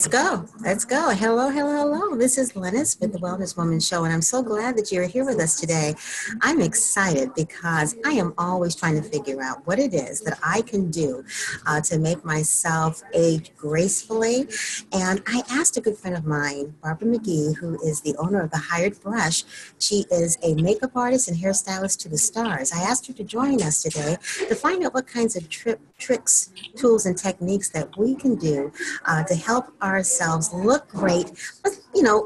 Let's go. Let's go. Hello, hello, hello. This is Lynnis with the Wellness Woman Show, and I'm so glad that you're here with us today. I'm excited because I am always trying to figure out what it is that I can do to make myself age gracefully. And I asked a good friend of mine, Barbara McGee, who is the owner of The Hired Brush. She is a makeup artist and hairstylist to the stars. I asked her to join us today to find out what kinds of tricks, tools, and techniques that we can do to help ourselves look great, but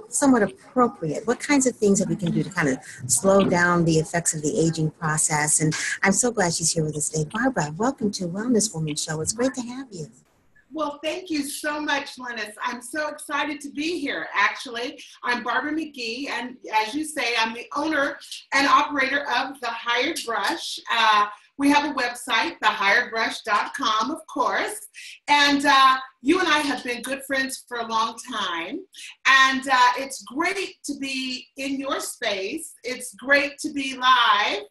somewhat appropriate. What kinds of things that we can do to kind of slow down the effects of the aging process? And I'm so glad she's here with us today. Barbara, welcome to Wellness Woman Show. It's great to have you. Well, thank you so much, Lynnis. I'm so excited to be here, actually. I'm Barbara McGee, and as you say, I'm the owner and operator of The Hired Brush. We have a website, thehiredbrush.com, of course, and you and I have been good friends for a long time, and it's great to be in your space. It's great to be live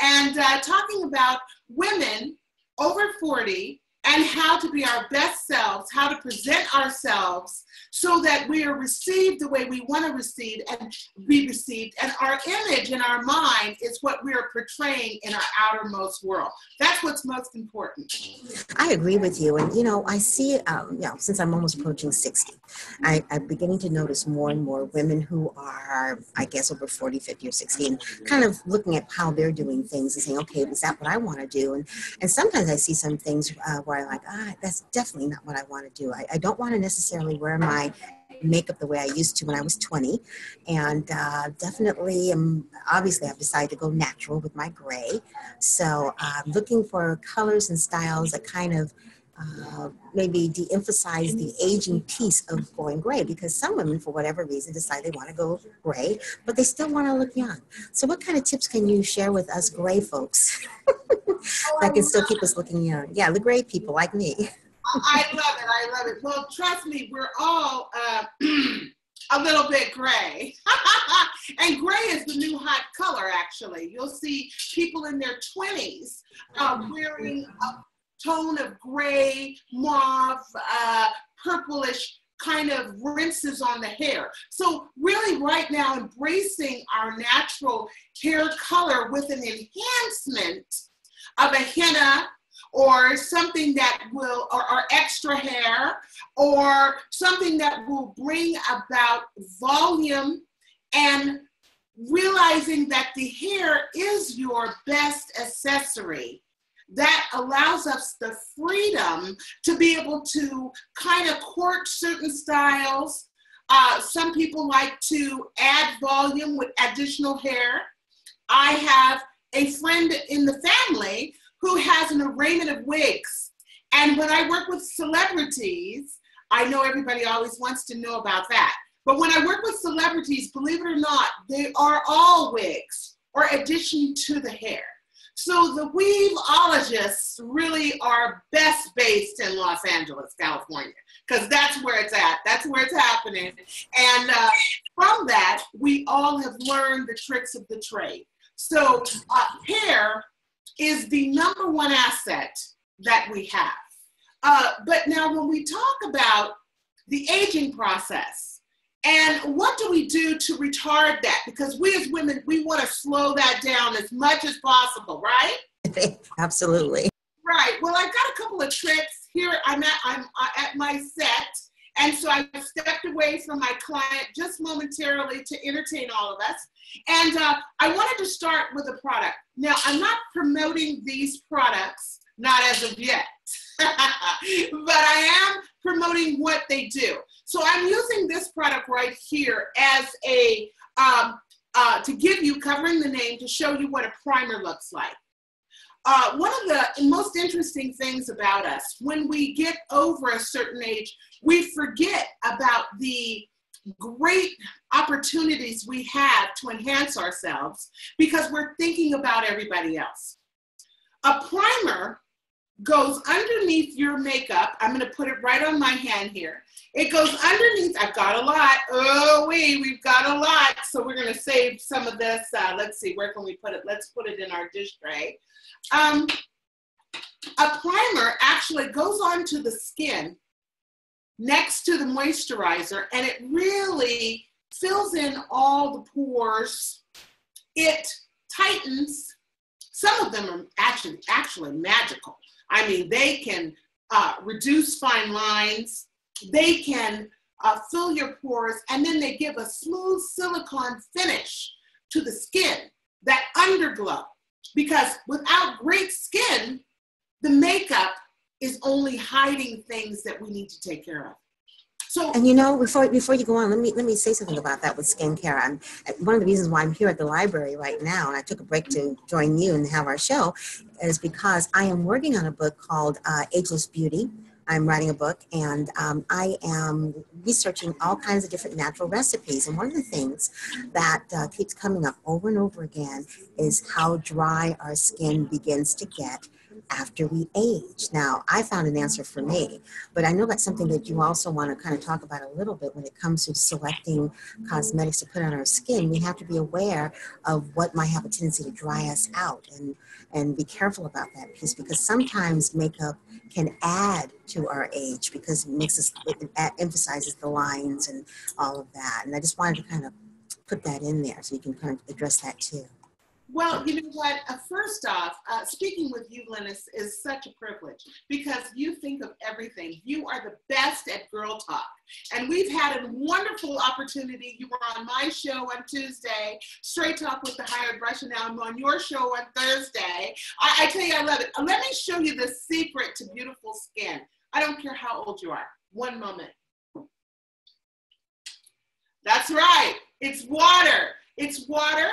and talking about women over 40 and how to be our best selves, how to present ourselves so that we are received the way we want to receive and be received. And our image in our mind is what we are portraying in our outermost world. That's what's most important. I agree with you. And, I see, since I'm almost approaching 60, I'm beginning to notice more and more women who are, I guess, over 40, 50, or 60, and kind of looking at how they're doing things and saying, okay, is that what I want to do? And sometimes I see some things where I'm like, that's definitely not what I want to do. I don't want to necessarily wear my makeup the way I used to when I was 20. And definitely, obviously, I've decided to go natural with my gray. So I'm looking for colors and styles that kind of maybe de-emphasize the aging piece of going gray, because some women, for whatever reason, decide they want to go gray, but they still want to look young. So what kind of tips can you share with us gray folks that can still keep us looking young? Yeah, the gray people like me. I love it. I love it. Well, trust me, we're all a little bit gray. And gray is the new hot color, actually. You'll see people in their 20s wearing a tone of gray, mauve, purplish kind of rinses on the hair. So really right now embracing our natural hair color with an enhancement of a henna or something that will, or extra hair, or something that will bring about volume, and realizing that the hair is your best accessory. That allows us the freedom to be able to kind of court certain styles. Some people like to add volume with additional hair. I have a friend in the family who has an arraignment of wigs. And when I work with celebrities, I know everybody always wants to know about that. But when I work with celebrities, believe it or not, they are all wigs or addition to the hair. So the weaveologists really are best based in Los Angeles, California, because that's where it's at. That's where it's happening. And from that, we all have learned the tricks of the trade. So hair is the number one asset that we have. But now when we talk about the aging process and what do we do to retard that? Because we as women, we want to slow that down as much as possible, right? Absolutely. Right. Well, I've got a couple of tricks here. I'm at my set. And so I stepped away from my client just momentarily to entertain all of us. And I wanted to start with a product. Now, I'm not promoting these products, not as of yet, but I am promoting what they do. So I'm using this product right here as a, to give you, covering the name, to show you what a primer looks like. One of the most interesting things about us, when we get over a certain age, we forget about the great opportunities we have to enhance ourselves because we're thinking about everybody else. A primer goes underneath your makeup. I'm going to put it right on my hand here. It goes underneath. I've got a lot. Oh, we've got a lot. So we're going to save some of this. Let's see, where can we put it? Let's put it in our dish tray. A primer actually goes onto the skin next to the moisturizer, and it really fills in all the pores. It tightens. Some of them are actually magical. I mean, they can reduce fine lines. They can fill your pores, and then they give a smooth silicone finish to the skin, that underglow. Because without great skin, the makeup is only hiding things that we need to take care of. So, and you know, before you go on, let me say something about that with skincare. One of the reasons why I'm here at the library right now, and I took a break to join you and have our show, is because I am working on a book called Ageless Beauty. I'm writing a book, and I am researching all kinds of different natural recipes. And one of the things that keeps coming up over and over again is how dry our skin begins to get after we age. Now, I found an answer for me, but I know that's something that you also want to kind of talk about a little bit when it comes to selecting cosmetics to put on our skin. We have to be aware of what might have a tendency to dry us out, and be careful about that piece, because sometimes makeup can add to our age because it emphasizes the lines and all of that. And I just wanted to kind of put that in there so you can kind of address that too. Well, you know what? First off, speaking with you, Lynnis, is such a privilege because you think of everything. You are the best at girl talk. And we've had a wonderful opportunity. You were on my show on Tuesday, Straight Talk with the Hired Brush, and now I'm on your show on Thursday. I tell you, I love it. Let me show you the secret to beautiful skin. I don't care how old you are. One moment. That's right. It's water. It's water.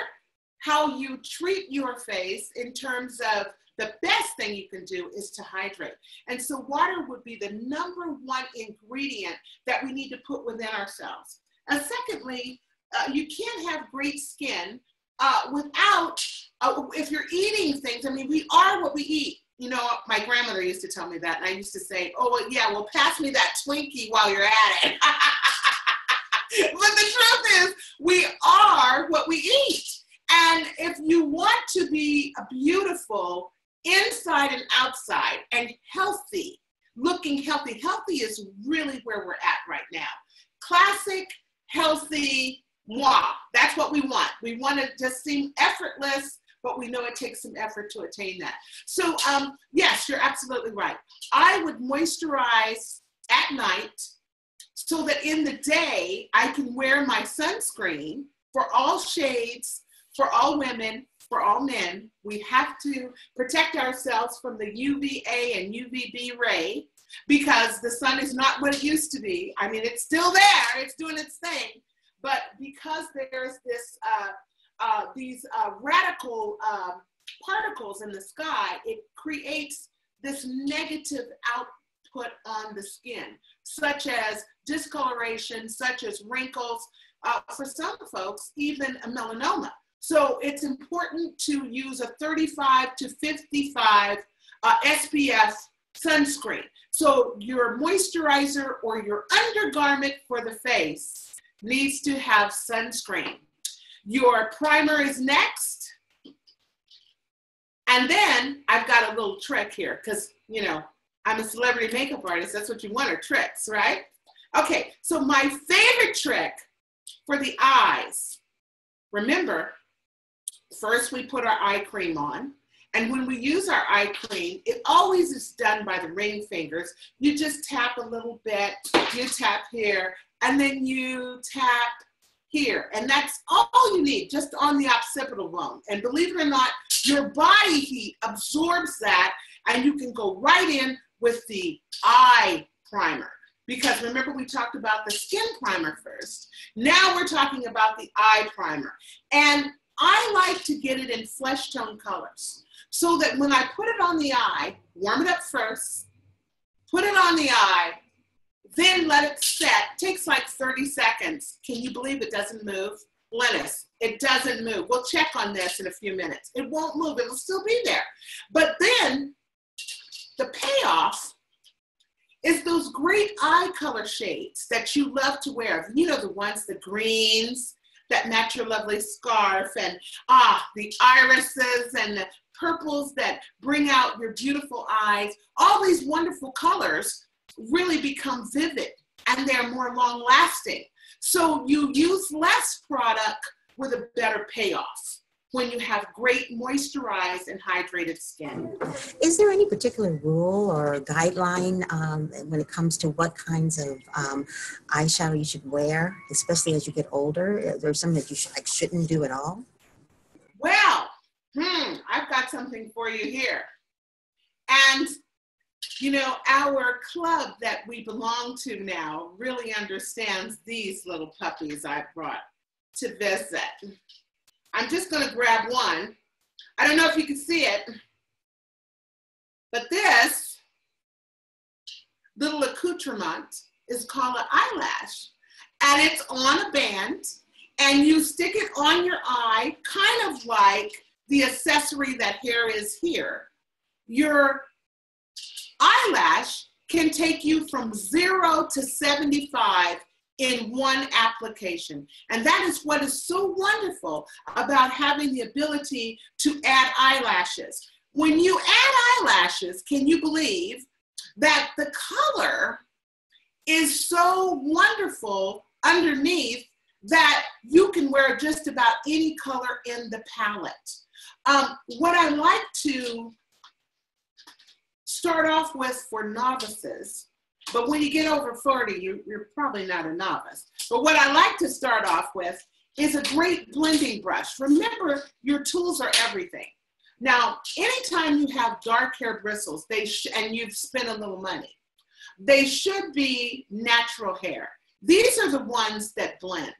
How you treat your face in terms of the best thing you can do is to hydrate. And so water would be the #1 ingredient that we need to put within ourselves. And secondly, you can't have great skin without, if you're eating things, I mean, we are what we eat. You know, my grandmother used to tell me that, and I used to say, oh, well, yeah, well, pass me that Twinkie while you're at it. But the truth is, we are what we eat. And if you want to be beautiful inside and outside and healthy, looking healthy, healthy is really where we're at right now. Classic, healthy, moi. That's what we want. We want to just seem effortless, but we know it takes some effort to attain that. So yes, you're absolutely right. I would moisturize at night so that in the day I can wear my sunscreen for all shades, for all women, for all men. We have to protect ourselves from the UVA and UVB ray because the sun is not what it used to be. I mean, it's still there, it's doing its thing, but because there's this, these radical particles in the sky, it creates this negative output on the skin, such as discoloration, such as wrinkles, for some folks, even a melanoma. So it's important to use a 35 to 55 SPF sunscreen. So your moisturizer or your undergarment for the face needs to have sunscreen. Your primer is next. And then I've got a little trick here because, you know, I'm a celebrity makeup artist. That's what you want, are tricks, right? Okay, so my favorite trick for the eyes, remember, first we put our eye cream on, and when we use our eye cream, it always is done by the ring fingers. You just tap a little bit, you tap here, and then you tap here. And that's all you need, just on the occipital bone. And believe it or not, your body heat absorbs that, and you can go right in with the eye primer. Because remember, we talked about the skin primer first. Now we're talking about the eye primer. And I like to get it in flesh tone colors so that when I put it on the eye, warm it up first, put it on the eye, then let it set. It takes like 30 seconds. Can you believe it doesn't move? Lynnis, it doesn't move. We'll check on this in a few minutes. It won't move. It will still be there. But then the payoff is those great eye color shades that you love to wear. You know, the ones, the greens that match your lovely scarf, and the irises and the purples that bring out your beautiful eyes. All these wonderful colors really become vivid and they're more long lasting. So you use less product with a better payoff when you have great moisturized and hydrated skin. Is there any particular rule or guideline when it comes to what kinds of eyeshadow you should wear, especially as you get older? Is there something that you shouldn't do at all? Well, I've got something for you here. And, you know, our club that we belong to now really understands these little puppies I brought to visit. I'm just going to grab one. I don't know if you can see it, but this little accoutrement is called an eyelash, and it's on a band, and you stick it on your eye, kind of like the accessory that hair is here. Your eyelash can take you from 0 to 75 in one application. And that is what is so wonderful about having the ability to add eyelashes. When you add eyelashes, can you believe that the color is so wonderful underneath that you can wear just about any color in the palette? What I like to start off with for novices, but when you get over 40, you're probably not a novice. But what I like to start off with is a great blending brush. Remember, your tools are everything. Now, anytime you have dark hair bristles, and you've spent a little money, they should be natural hair. These are the ones that blend.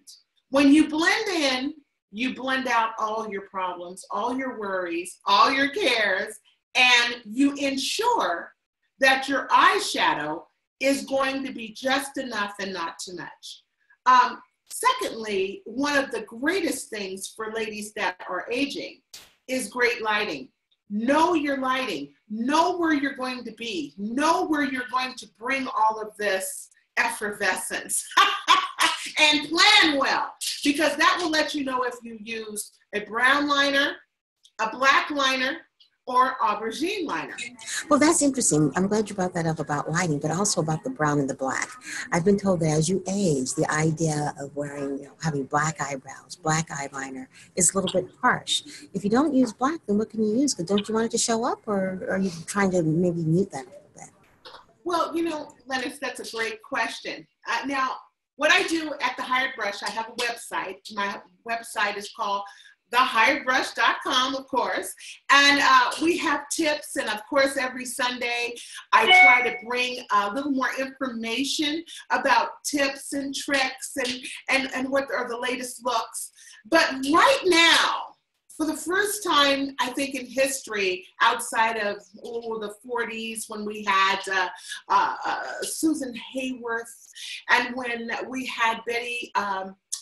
When you blend in, you blend out all your problems, all your worries, all your cares, and you ensure that your eyeshadow is going to be just enough and not too much. Secondly, one of the greatest things for ladies that are aging is great lighting. Know your lighting. Know where you're going to be. Know where you're going to bring all of this effervescence. And plan well, because that will let you know if you use a brown liner, a black liner, or aubergine liner. Well, that's interesting. I'm glad you brought that up about lighting, but also about the brown and the black. I've been told that as you age, the idea of wearing, having black eyebrows, black eyeliner is a little bit harsh. If you don't use black, then what can you use? Because don't you want it to show up, or are you trying to maybe mute that a little bit? Well, Lynnis, that's a great question. Now, what I do at The Hired Brush, I have a website. My website is called thehiredbrush.com, of course. And we have tips. And of course, every Sunday, I try to bring a little more information about tips and tricks and what are the latest looks. But right now, for the first time, I think in history, outside of the 40s when we had Susan Hayworth, and when we had Betty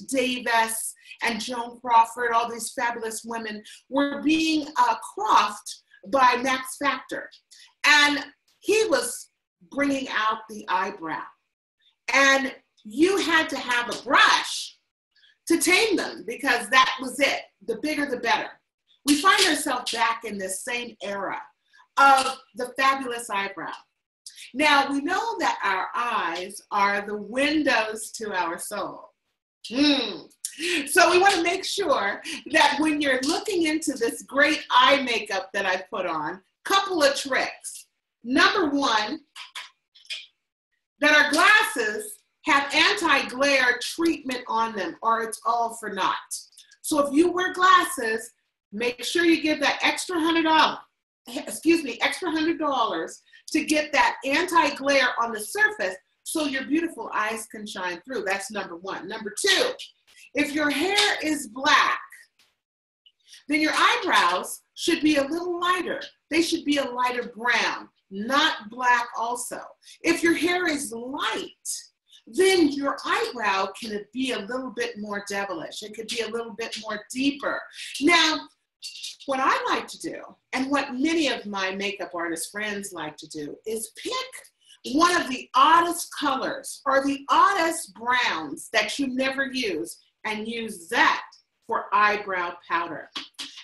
Davis and Joan Crawford, all these fabulous women were being cropped by Max Factor. And he was bringing out the eyebrow. And you had to have a brush to tame them, because that was it. The bigger, the better. We find ourselves back in this same era of the fabulous eyebrow. Now, we know that our eyes are the windows to our soul. So we want to make sure that when you're looking into this great eye makeup that I put on, couple of tricks. Number one, that our glasses have anti-glare treatment on them, or it's all for naught. So if you wear glasses, make sure you give that extra $100 to get that anti-glare on the surface so your beautiful eyes can shine through. That's number one. Number two, if your hair is black, then your eyebrows should be a little lighter. They should be a lighter brown, not black also. If your hair is light, then your eyebrow can be a little bit more devilish. It could be a little bit more deeper. Now, what I like to do, and what many of my makeup artist friends like to do, is pick one of the oddest colors or the oddest browns that you never use and use that for eyebrow powder.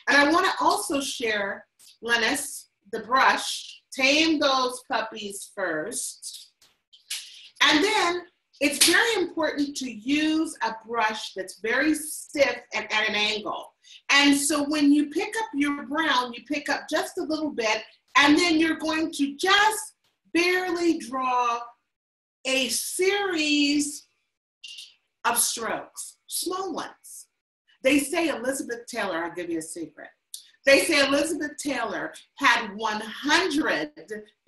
And I want to also share, Lynnis, the brush. Tame those puppies first. And then it's very important to use a brush that's very stiff and at an angle. And so when you pick up your brown, you pick up just a little bit, and then you're going to just barely draw a series of strokes, small ones. They say Elizabeth Taylor, I'll give you a secret. They say Elizabeth Taylor had 100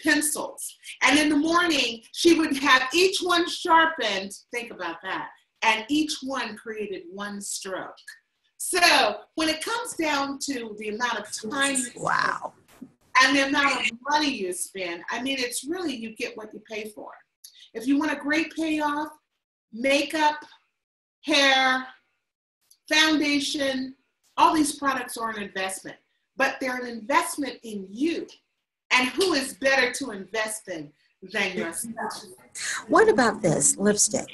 pencils. And in the morning, she would have each one sharpened, think about that, and each one created one stroke. So when it comes down to the amount of time you wow. and the amount of money you spend, I mean, it's really, you get what you pay for. If you want a great payoff, makeup, hair, foundation, all these products are an investment, but they're an investment in you. And who is better to invest in than yourself? What about this lipstick?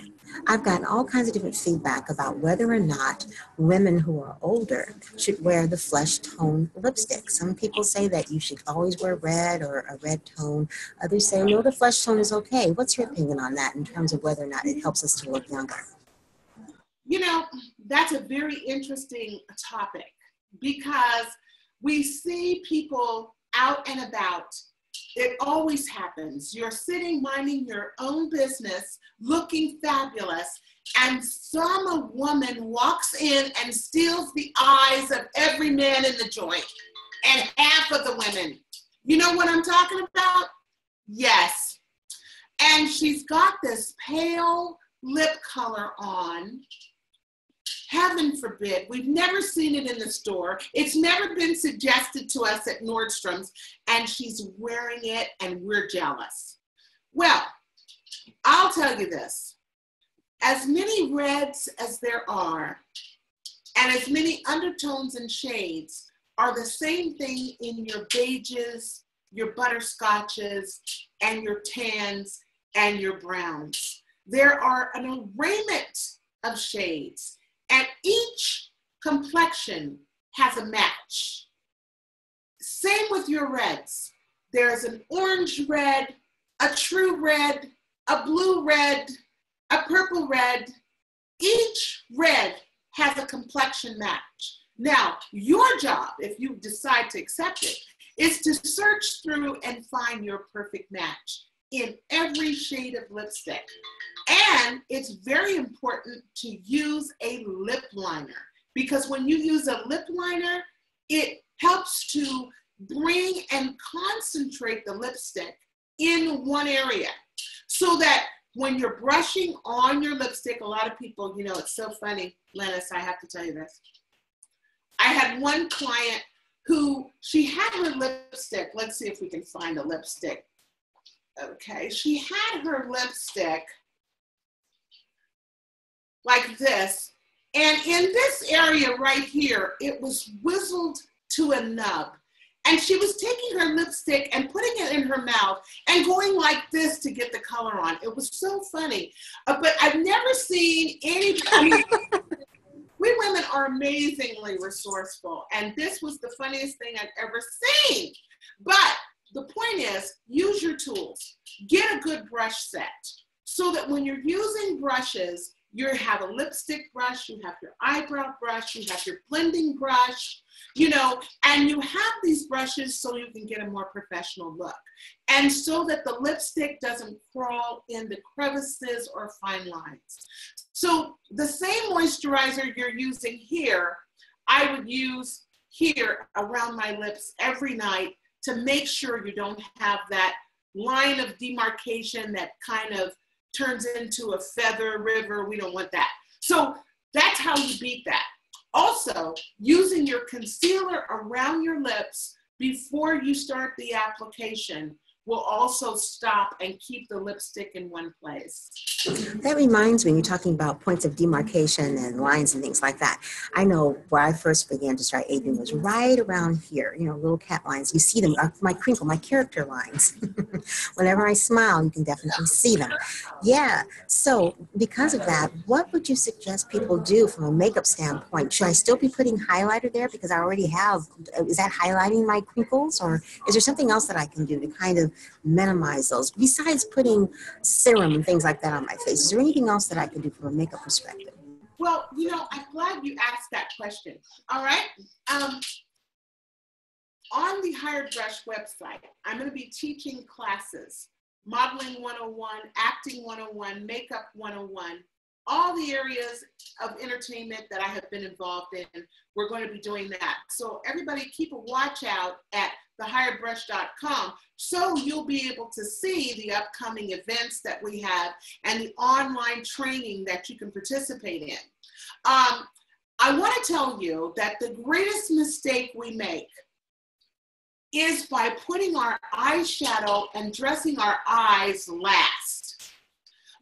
I've gotten all kinds of different feedback about whether or not women who are older should wear the flesh tone lipstick. Some people say that you should always wear red or a red tone. Others say, no, the flesh tone is okay. What's your opinion on that in terms of whether or not it helps us to look younger? You know, that's a very interesting topic because we see people out and about. It always happens. You're sitting minding your own business, looking fabulous, and some woman walks in and steals the eyes of every man in the joint and half of the women. You know what I'm talking about? Yes. And she's got this pale lip color on. Heaven forbid, we've never seen it in the store. It's never been suggested to us at Nordstrom's, and she's wearing it and we're jealous. Well, I'll tell you this. As many reds as there are, and as many undertones and shades are the same thing in your beiges, your butterscotches, and your tans, and your browns. There are an arrayment of shades. And each complexion has a match. Same with your reds. There's an orange red, a true red, a blue red, a purple red. Each red has a complexion match. Now, your job, if you decide to accept it, is to search through and find your perfect match in every shade of lipstick. And it's very important to use a lip liner because when you use a lip liner, it helps to bring and concentrate the lipstick in one area so that when you're brushing on your lipstick, a lot of people, you know, it's so funny, Lynnis, I have to tell you this. I had one client who, she had her lipstick, let's see if we can find a lipstick. Okay, she had her lipstick like this, and in this area right here, it was whizzled to a nub. And she was taking her lipstick and putting it in her mouth and going like this to get the color on. It was so funny. But I've never seen anybody, we women are amazingly resourceful. And this was the funniest thing I've ever seen. But the point is, use your tools. Get a good brush set so that when you're using brushes, you have a lipstick brush, you have your eyebrow brush, you have your blending brush, you know, and you have these brushes so you can get a more professional look. And so that the lipstick doesn't crawl in the crevices or fine lines. So the same moisturizer you're using here, I would use here around my lips every night to make sure you don't have that line of demarcation that kind of turns into a feather river. We don't want that. So that's how you beat that. Also, using your concealer around your lips before you start the application will also stop and keep the lipstick in one place. That reminds me, you're talking about points of demarcation and lines and things like that. I know where I first began to start aging was right around here, you know, little cat lines. You see them, my crinkle, my character lines. Whenever I smile, you can definitely see them. Yeah, so because of that, what would you suggest people do from a makeup standpoint? Should I still be putting highlighter there because I already have, is that highlighting my crinkles, or is there something else that I can do to kind of minimize those? Besides putting serum and things like that on my face, is there anything else that I can do from a makeup perspective? Well, you know, I'm glad you asked that question. All right. On the Hired Brush website, I'm going to be teaching classes, modeling 101, acting 101, makeup 101, all the areas of entertainment that I have been involved in. We're going to be doing that. So everybody keep a watch out at thehiredbrush.com so you'll be able to see the upcoming events that we have and the online training that you can participate in. I want to tell you that the greatest mistake we make is by putting our eyeshadow and dressing our eyes last.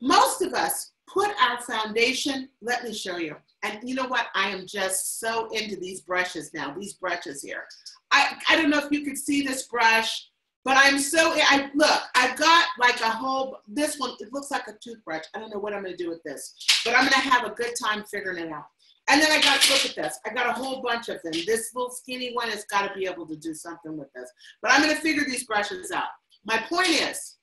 Most of us put our foundation, let me show you. And you know what? I am just so into these brushes now, these brushes here. I don't know if you can see this brush, but look, I've got like a whole, this one, it looks like a toothbrush. I don't know what I'm gonna do with this, but I'm gonna have a good time figuring it out. And then look at this. I got a whole bunch of them. This little skinny one has got to be able to do something with this. But I'm going to figure these brushes out. My point is,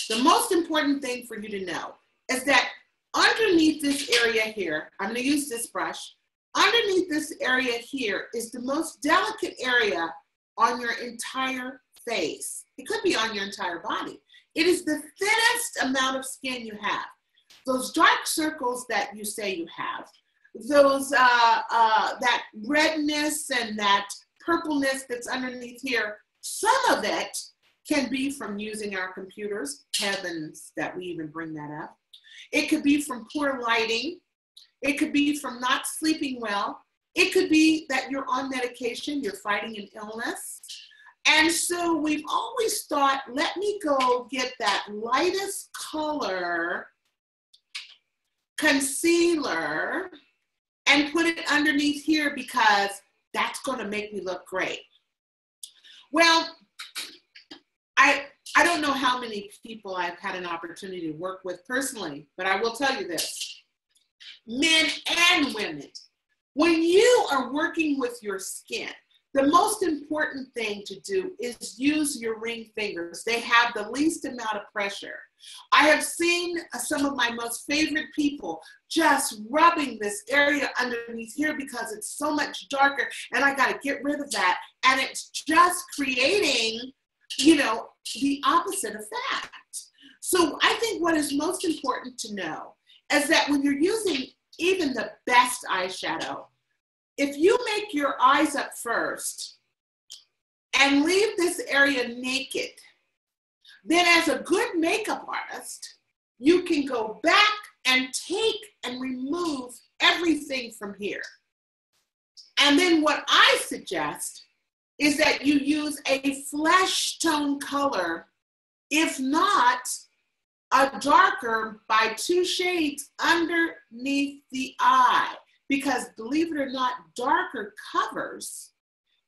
the most important thing for you to know is that underneath this area here, I'm going to use this brush. Underneath this area here is the most delicate area on your entire face. It could be on your entire body. It is the thinnest amount of skin you have. Those dark circles that you say you have, those that redness and that purpleness that's underneath here, some of it can be from using our computers. Heavens that we even bring that up. It could be from poor lighting. It could be from not sleeping well. It could be that you're on medication, you're fighting an illness. And so we've always thought, let me go get that lightest color concealer and put it underneath here because that's going to make me look great. Well, I don't know how many people I've had an opportunity to work with personally, but I will tell you this, men and women, when you are working with your skin, the most important thing to do is use your ring fingers. They have the least amount of pressure. I have seen some of my most favorite people just rubbing this area underneath here because it's so much darker and I got to get rid of that. And it's just creating, you know, the opposite effect. So I think what is most important to know is that when you're using even the best eyeshadow, if you make your eyes up first and leave this area naked, then as a good makeup artist, you can go back and take and remove everything from here. And then what I suggest is that you use a flesh tone color, if not a darker by 2 shades underneath the eye. Because believe it or not, darker covers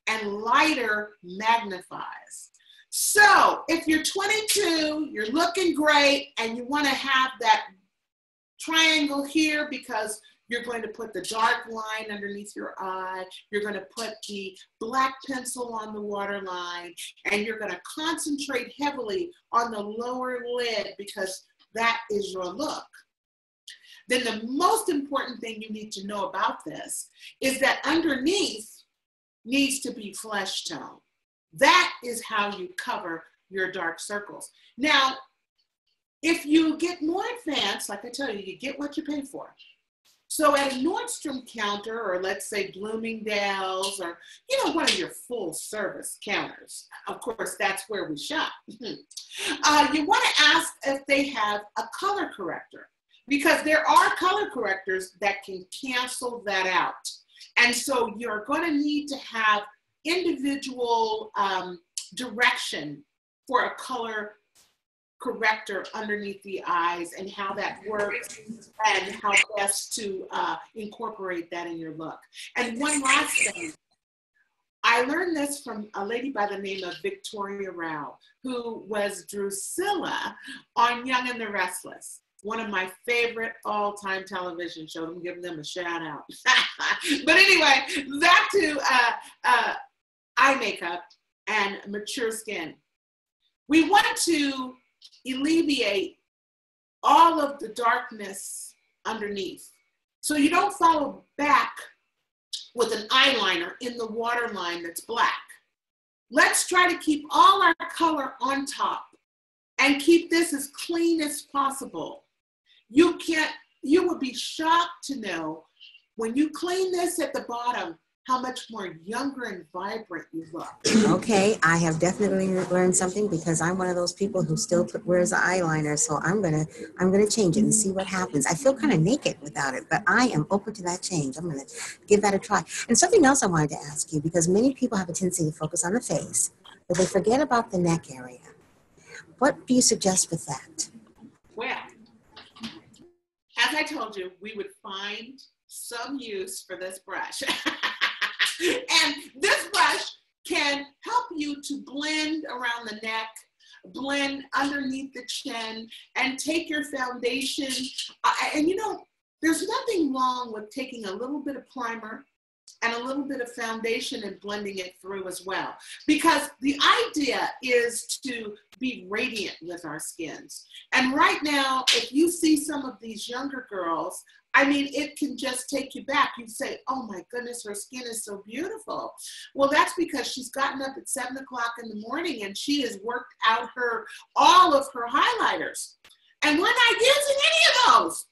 and lighter magnifies. So if you're 22, you're looking great, and you want to have that triangle here because you're going to put the dark line underneath your eye, you're going to put the black pencil on the waterline, and you're going to concentrate heavily on the lower lid because that is your look. Then the most important thing you need to know about this is that underneath needs to be flesh tone. That is how you cover your dark circles. Now, if you get more advanced, like I tell you, you get what you pay for. So at a Nordstrom counter, or let's say Bloomingdale's, or one of your full service counters, of course, that's where we shop. You want to ask if they have a color corrector, because there are color correctors that can cancel that out. And so you're going to need to have individual direction for a color corrector underneath the eyes and how that works and how best to incorporate that in your look. And one last thing, I learned this from a lady by the name of Victoria Rao, who was Drusilla on Young and the Restless. One of my favorite all-time television shows. I'm giving them a shout out. But anyway, back to eye makeup. and mature skin. We want to alleviate all of the darkness underneath. So you don't follow back with an eyeliner in the waterline that's black. Let's try to keep all our color on top and keep this as clean as possible. You would be shocked to know when you clean this at the bottom, how much more younger and vibrant you look. Okay, I have definitely learned something because I'm one of those people who still wears eyeliner. So I'm gonna change it and see what happens. I feel kind of naked without it, but I am open to that change. I'm gonna give that a try. And something else I wanted to ask you, because many people have a tendency to focus on the face, but they forget about the neck area. What do you suggest with that? Well, as I told you, we would find some use for this brush. And this brush can help you to blend around the neck, blend underneath the chin, and take your foundation. And you know, there's nothing wrong with taking a little bit of primer and a little bit of foundation and blending it through as well. Because the idea is to be radiant with our skins. And right now, if you see some of these younger girls, I mean, it can just take you back. You say, oh my goodness, her skin is so beautiful. Well, that's because she's gotten up at 7 o'clock in the morning and she has worked out all of her highlighters. And we're not using any of those.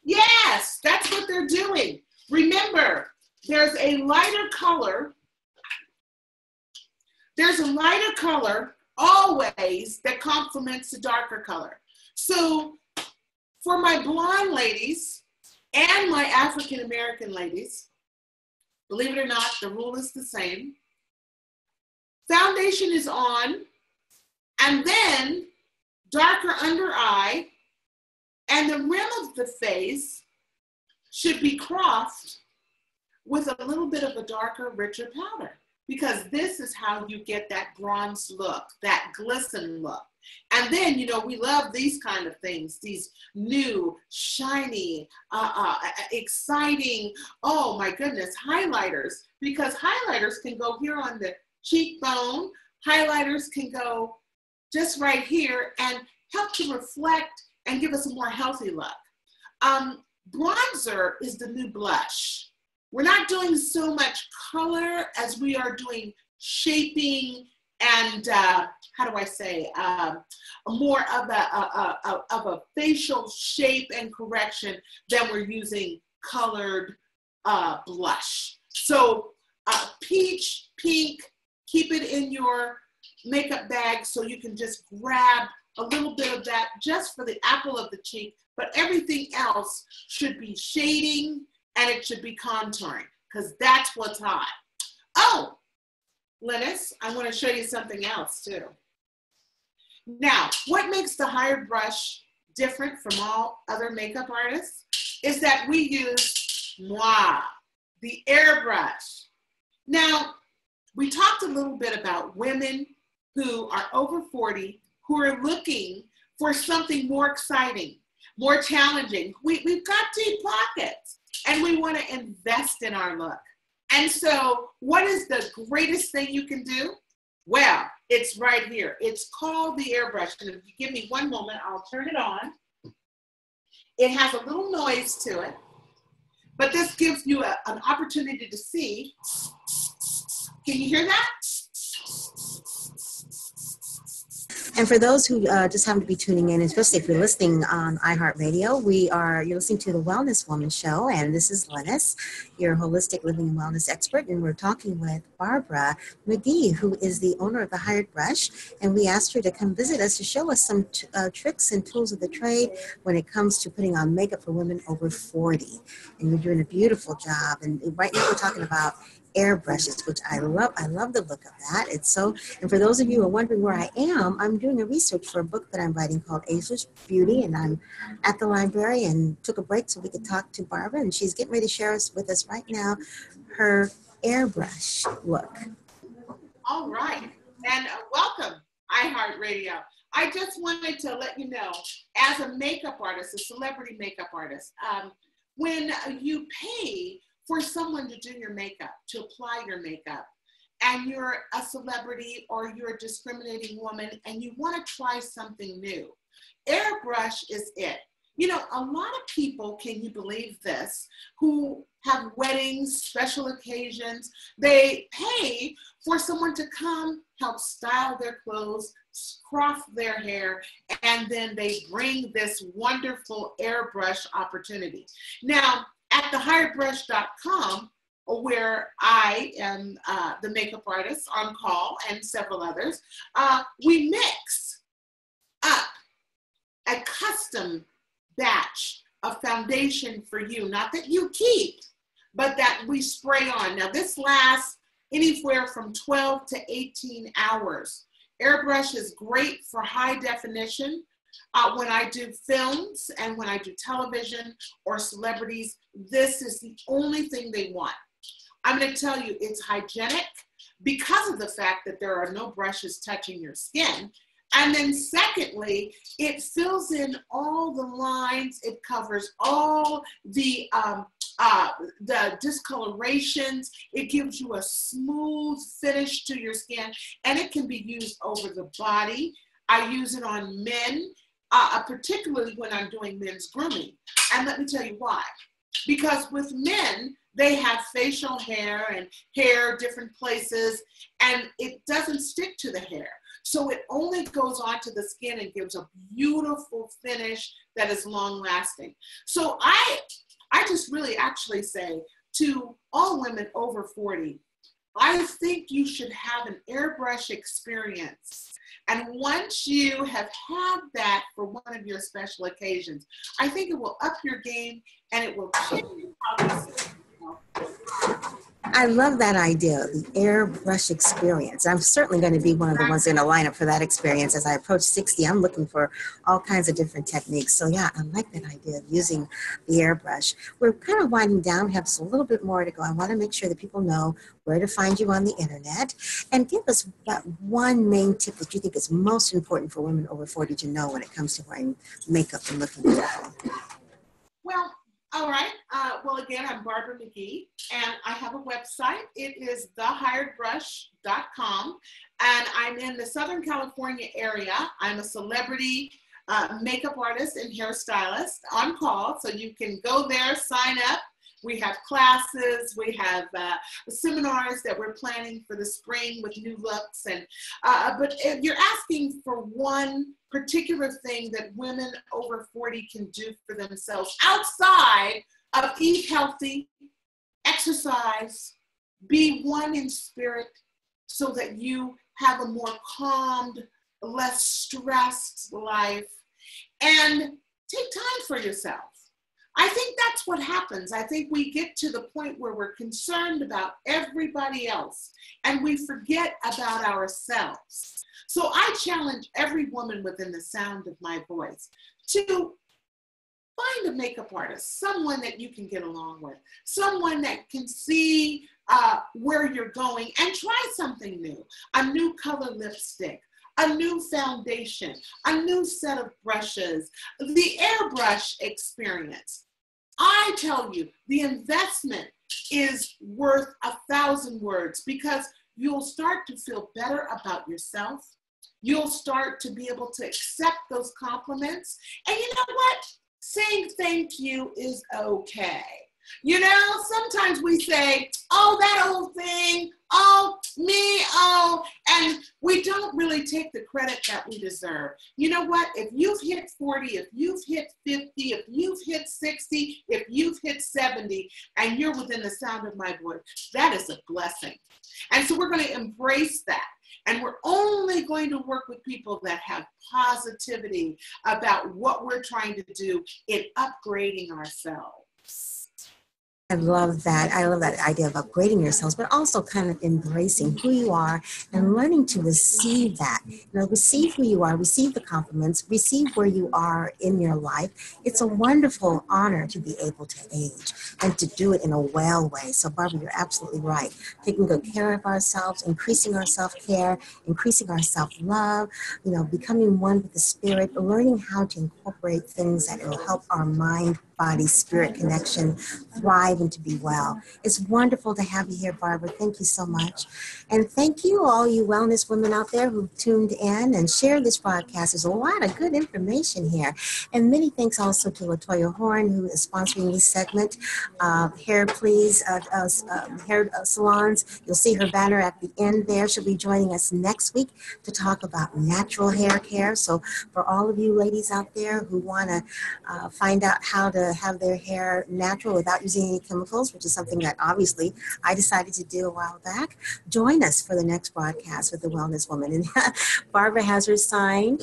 Yes, that's what they're doing. Remember, there's a lighter color. There's a lighter color always that complements the darker color. So for my blonde ladies and my African-American ladies, believe it or not, the rule is the same. Foundation is on, and then darker under eye, and the rim of the face should be crossed with a little bit of a darker, richer powder, because this is how you get that bronze look, that glisten look. And then, you know, we love these kind of things, these new, shiny, exciting, oh my goodness, highlighters, because highlighters can go here on the cheekbone, highlighters can go just right here and help to reflect and give us a more healthy look. Bronzer is the new blush. We're not doing so much color as we are doing shaping and how do I say, more of a facial shape and correction than we're using colored blush. So peach, pink, keep it in your makeup bag so you can just grab a little bit of that just for the apple of the cheek, but everything else should be shading and it should be contouring, because that's what's hot. Oh, Lynnis, I want to show you something else too. Now, what makes the hired brush different from all other makeup artists is that we use Moi, the airbrush. Now, we talked a little bit about women who are over 40 who are looking for something more exciting, more challenging. We've got deep pockets and we want to invest in our look. And so what is the greatest thing you can do? Well, it's right here. It's called the airbrush. And if you give me one moment, I'll turn it on. It has a little noise to it, but this gives you an opportunity to see. Can you hear that? And for those who just happen to be tuning in, especially if you're listening on iHeartRadio, you're listening to the Wellness Woman Show, and this is Lynnis, your holistic living and wellness expert, and we're talking with Barbara McGee, who is the owner of the Hired Brush, and we asked her to come visit us to show us some tricks and tools of the trade when it comes to putting on makeup for women over 40. And you're doing a beautiful job, and right now we're talking about airbrushes, which I love. I love the look of that. It's so, and for those of you who are wondering where I am, I'm doing a research for a book that I'm writing called Ageless Beauty, and I'm at the library and took a break so we could talk to Barbara, and she's getting ready to share with us right now her airbrush look. All right, and welcome, iHeartRadio. I just wanted to let you know, as a makeup artist, a celebrity makeup artist, when you pay for someone to do your makeup, to apply your makeup, and you're a celebrity or you're a discriminating woman and you want to try something new, airbrush is it. You know, a lot of people, can you believe this, who have weddings, special occasions, they pay for someone to come help style their clothes, scruff their hair, and then they bring this wonderful airbrush opportunity. Now, at thehiredbrush.com, where I am the makeup artist on call and several others, we mix up a custom batch of foundation for you, not that you keep, but that we spray on. Now this lasts anywhere from 12 to 18 hours. Airbrush is great for high definition. When I do films and when I do television or celebrities, this is the only thing they want. I'm going to tell you, it's hygienic because of the fact that there are no brushes touching your skin. And then secondly, it fills in all the lines. It covers all the discolorations. It gives you a smooth finish to your skin, and it can be used over the body. I use it on men, particularly when I'm doing men's grooming. And let me tell you why. Because with men, they have facial hair and hair different places, and it doesn't stick to the hair. So it only goes onto the skin and gives a beautiful finish that is long lasting. So I just really actually say to all women over 40, I think you should have an airbrush experience. And once you have had that for one of your special occasions, I think it will up your game and it will change how you see yourself. I love that idea, the airbrush experience. I'm certainly going to be one of the ones in a lineup for that experience. As I approach 60, I'm looking for all kinds of different techniques. So yeah, I like that idea of using the airbrush. We're kind of winding down. We have just a little bit more to go. I want to make sure that people know where to find you on the internet, and give us that one main tip that you think is most important for women over 40 to know when it comes to wearing makeup and looking beautiful. Well, all right. Well, again, I'm Barbara McGee, and I have a website. It is thehiredbrush.com, and I'm in the Southern California area. I'm a celebrity makeup artist and hairstylist on call, so you can go there, sign up. We have classes, we have seminars that we're planning for the spring with new looks. And but if you're asking for one particular thing that women over 40 can do for themselves outside of eat healthy, exercise, be one in spirit so that you have a more calmed, less stressed life, and take time for yourself. I think that's what happens. I think we get to the point where we're concerned about everybody else and we forget about ourselves. So I challenge every woman within the sound of my voice to find a makeup artist, someone that you can get along with, someone that can see where you're going, and try something new, a new color lipstick, a new foundation, a new set of brushes, the airbrush experience. I tell you, the investment is worth 1,000 words, because you'll start to feel better about yourself. You'll start to be able to accept those compliments. And you know what? Saying thank you is okay. You know, sometimes we say, oh, that old thing, oh, me, oh, and we don't really take the credit that we deserve. You know what? If you've hit 40, if you've hit 50, if you've hit 60, if you've hit 70, and you're within the sound of my voice, that is a blessing. And so we're going to embrace that. And we're only going to work with people that have positivity about what we're trying to do in upgrading ourselves. I love that. I love that idea of upgrading yourselves, but also kind of embracing who you are and learning to receive that. You know, receive who you are, receive the compliments, receive where you are in your life. It's a wonderful honor to be able to age and to do it in a well way. So Barbara, you're absolutely right. Taking good care of ourselves, increasing our self-care, increasing our self-love, you know, becoming one with the spirit, learning how to incorporate things that will help our mind body, spirit connection, thrive, and to be well. It's wonderful to have you here, Barbara. Thank you so much. And thank you, all you wellness women out there who tuned in and shared this broadcast. There's a lot of good information here. And many thanks also to Latoya Horn, who is sponsoring this segment. Hair Please hair salons. You'll see her banner at the end there. She'll be joining us next week to talk about natural hair care. So for all of you ladies out there who want to find out how to have their hair natural without using any chemicals, which is something that obviously I decided to do a while back, join us for the next broadcast with the Wellness Woman. And Barbara has her sign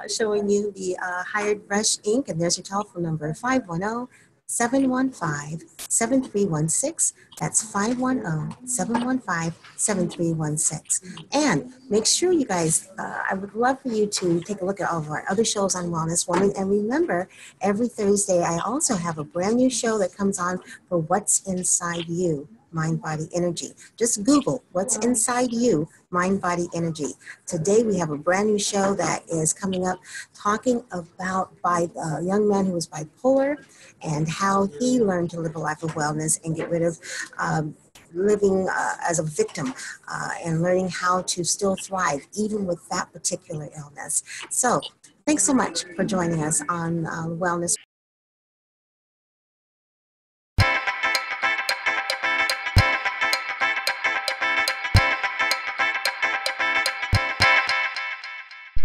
showing you the Hired Brush Ink, and there's her telephone number, 510-715-7316. That's 510-715-7316. And make sure you guys, I would love for you to take a look at all of our other shows on Wellness Woman. And remember, every Thursday, I also have a brand new show that comes on for What's Inside You, Mind, Body, Energy. Just Google What's Inside You, Mind, Body, Energy. Today we have a brand new show that is coming up talking about by a young man who was bipolar and how he learned to live a life of wellness and get rid of living as a victim and learning how to still thrive even with that particular illness. So thanks so much for joining us on Wellness.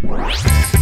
What?